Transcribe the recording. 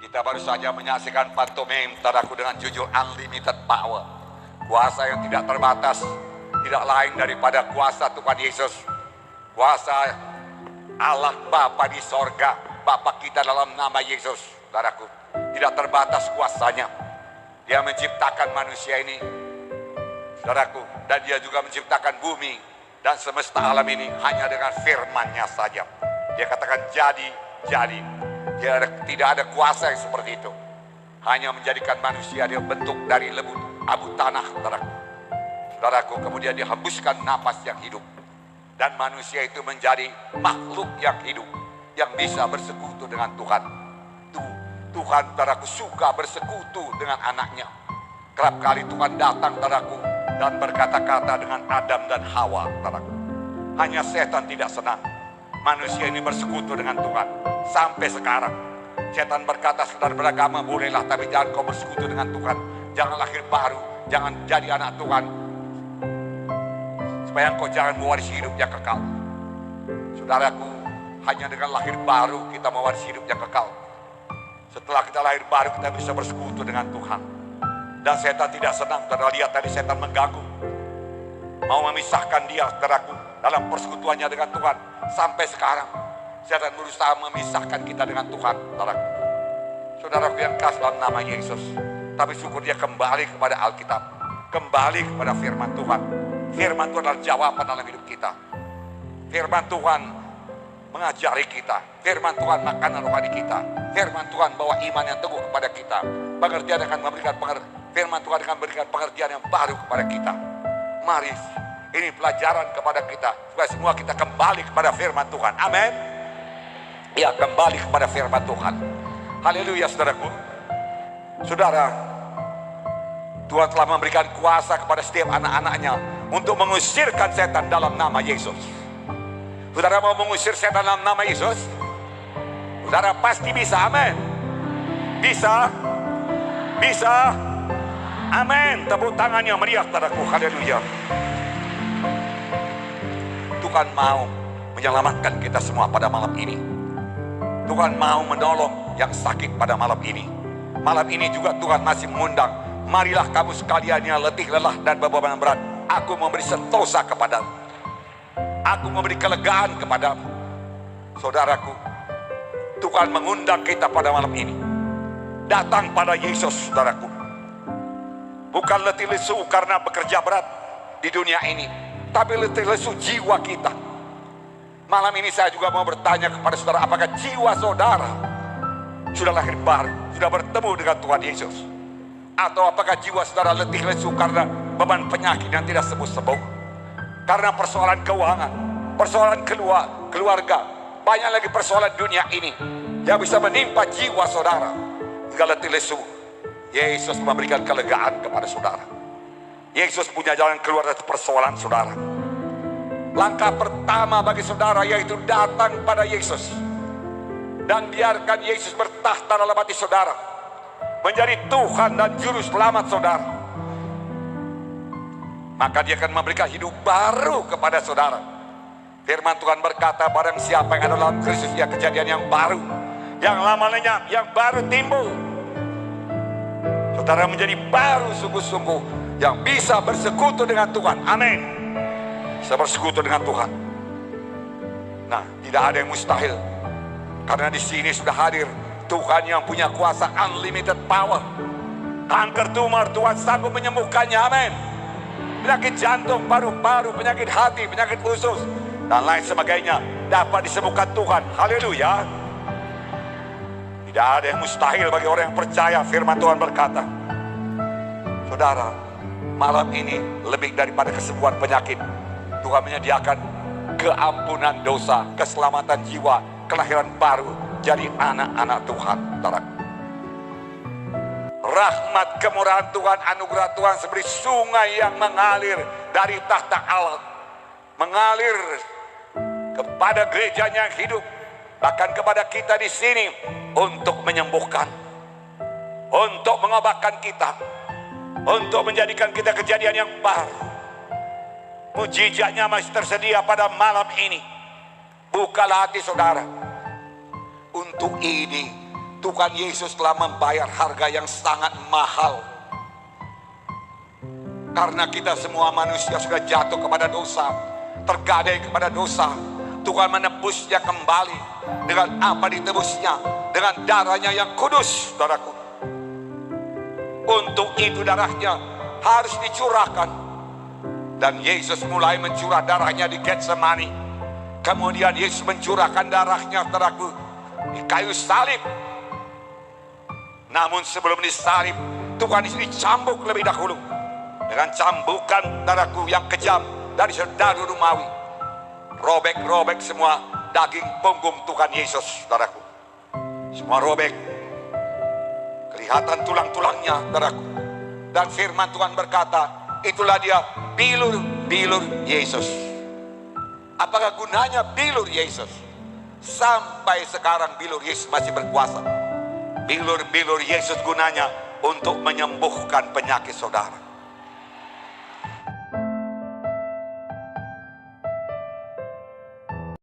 Kita baru saja menyaksikan pantomim Saudaraku dengan jujur unlimited power. Kuasa yang tidak terbatas, tidak lain daripada kuasa Tuhan Yesus. Kuasa Allah Bapa di sorga, Bapa kita dalam nama Yesus. Saudaraku, tidak terbatas kuasanya. Dia menciptakan manusia ini, saudaraku, dan dia juga menciptakan bumi dan semesta alam ini hanya dengan firman-Nya saja. Dia katakan jadi. Tidak ada kuasa yang seperti itu. Hanya menjadikan manusia dia bentuk dari lembut abu tanah, saudaraku. Saudaraku, kemudian dia hembuskan napas yang hidup. Dan manusia itu menjadi makhluk yang hidup, yang bisa bersekutu dengan Tuhan. Tuhan, saudaraku, suka bersekutu dengan anaknya. Kerap kali Tuhan datang, saudaraku, dan berkata-kata dengan Adam dan Hawa, saudaraku. Hanya setan tidak senang manusia ini bersekutu dengan Tuhan. Sampai sekarang setan berkata, saudara beragama bolehlah, tapi jangan kau bersekutu dengan Tuhan. Jangan lahir baru, jangan jadi anak Tuhan, supaya engkau jangan mewarisi hidup yang kekal. Saudaraku, hanya dengan lahir baru kita mewarisi hidup yang kekal. Setelah kita lahir baru kita bisa bersekutu dengan Tuhan. Dan setan tidak senang. Saudara lihat tadi setan mengganggu, mau memisahkan dia, saudaraku, dalam persekutuannya dengan Tuhan. Sampai sekarang setan berusaha memisahkan kita dengan Tuhan, saudaraku. Saudaraku yang kasih dalam nama Yesus, tapi syukur dia kembali kepada Alkitab, kembali kepada firman Tuhan. Firman Tuhan adalah jawaban dalam hidup kita. Firman Tuhan mengajari kita. Firman Tuhan makanan rohani kita. Firman Tuhan bawa iman yang teguh kepada kita. Firman Tuhan akan memberikan pengertian yang baru kepada kita. Mari, ini pelajaran kepada kita, supaya semua kita kembali kepada firman Tuhan. Amin. Ya, kembali kepada firman Tuhan. Haleluya, saudaraku. Saudara, Tuhan telah memberikan kuasa kepada setiap anak-anaknya untuk mengusirkan setan dalam nama Yesus. Saudara mau mengusir setan dalam nama Yesus? Saudara pasti bisa, amin. Bisa. Amin. Tepuk tangannya meriah, saudaraku. Haleluya. Tuhan mau menyelamatkan kita semua pada malam ini. Tuhan mau menolong yang sakit pada malam ini. Malam ini juga Tuhan masih mengundang, marilah kamu sekalian yang letih, lelah, dan beban berat, aku memberi sentosa kepadamu. Aku memberi kelegaan kepadamu. Saudaraku, Tuhan mengundang kita pada malam ini. Datang pada Yesus, saudaraku. Bukan letih lesu karena bekerja berat di dunia ini, tapi letih lesu jiwa kita. Malam ini saya juga mau bertanya kepada saudara, apakah jiwa saudara sudah lahir baru, sudah bertemu dengan Tuhan Yesus? Atau apakah jiwa saudara letih lesu karena beban penyakit yang tidak sembuh-sembuh? Karena persoalan keuangan, persoalan keluarga, banyak lagi persoalan dunia ini yang bisa menimpa jiwa saudara hingga letih lesu. Yesus memberikan kelegaan kepada saudara. Yesus punya jalan keluar dari persoalan saudara. Langkah pertama bagi saudara yaitu datang pada Yesus dan biarkan Yesus bertahta dalam hati saudara, menjadi Tuhan dan Juru Selamat saudara. Maka dia akan memberikan hidup baru kepada saudara. Firman Tuhan berkata, barang siapa yang ada dalam Kristus, ya kejadian yang baru, yang lama lenyap, yang baru timbul. Saudara menjadi baru sungguh-sungguh, yang bisa bersekutu dengan Tuhan. Amin. Bisa bersekutu dengan Tuhan. Nah, tidak ada yang mustahil, karena di sini sudah hadir Tuhan yang punya kuasa unlimited power. Kanker tumor, Tuhan sanggup menyembuhkannya. Amin. Penyakit jantung, paru-paru, penyakit hati, penyakit usus, dan lain sebagainya dapat disembuhkan Tuhan. Haleluya. Tidak ada yang mustahil bagi orang yang percaya. Firman Tuhan berkata, saudara, malam ini lebih daripada kesembuhan penyakit, Tuhan menyediakan keampunan dosa, keselamatan jiwa, kelahiran baru, jadi anak-anak Tuhan. Rahmat kemurahan Tuhan, anugerah Tuhan seperti sungai yang mengalir dari tahta Allah, mengalir kepada gerejanya yang hidup, bahkan kepada kita di sini, untuk menyembuhkan, untuk mengobatkan kita, untuk menjadikan kita kejadian yang baru. Mujizatnya masih tersedia pada malam ini. Bukalah hati saudara. Untuk ini Tuhan Yesus telah membayar harga yang sangat mahal. Karena kita semua manusia sudah jatuh kepada dosa, tergadai kepada dosa. Tuhan menebusnya kembali dengan apa ditebusnya? Dengan darahnya yang kudus, saudaraku. Untuk itu darahnya harus dicurahkan. Dan Yesus mulai mencurah darahnya di Getsemani. Kemudian Yesus mencurahkan darahnya, saudaraku, di kayu salib. Namun sebelum disalib, Tuhan Yesus dicambuk lebih dahulu dengan cambukan, saudaraku, yang kejam dari serdadu Romawi. Robek-robek semua daging punggung Tuhan Yesus, saudaraku. Semua robek. Kelihatan tulang-tulangnya, saudaraku. Dan firman Tuhan berkata, itulah dia bilur-bilur Yesus. Apakah gunanya bilur Yesus? Sampai sekarang bilur Yesus masih berkuasa. Bilur-bilur Yesus gunanya untuk menyembuhkan penyakit saudara.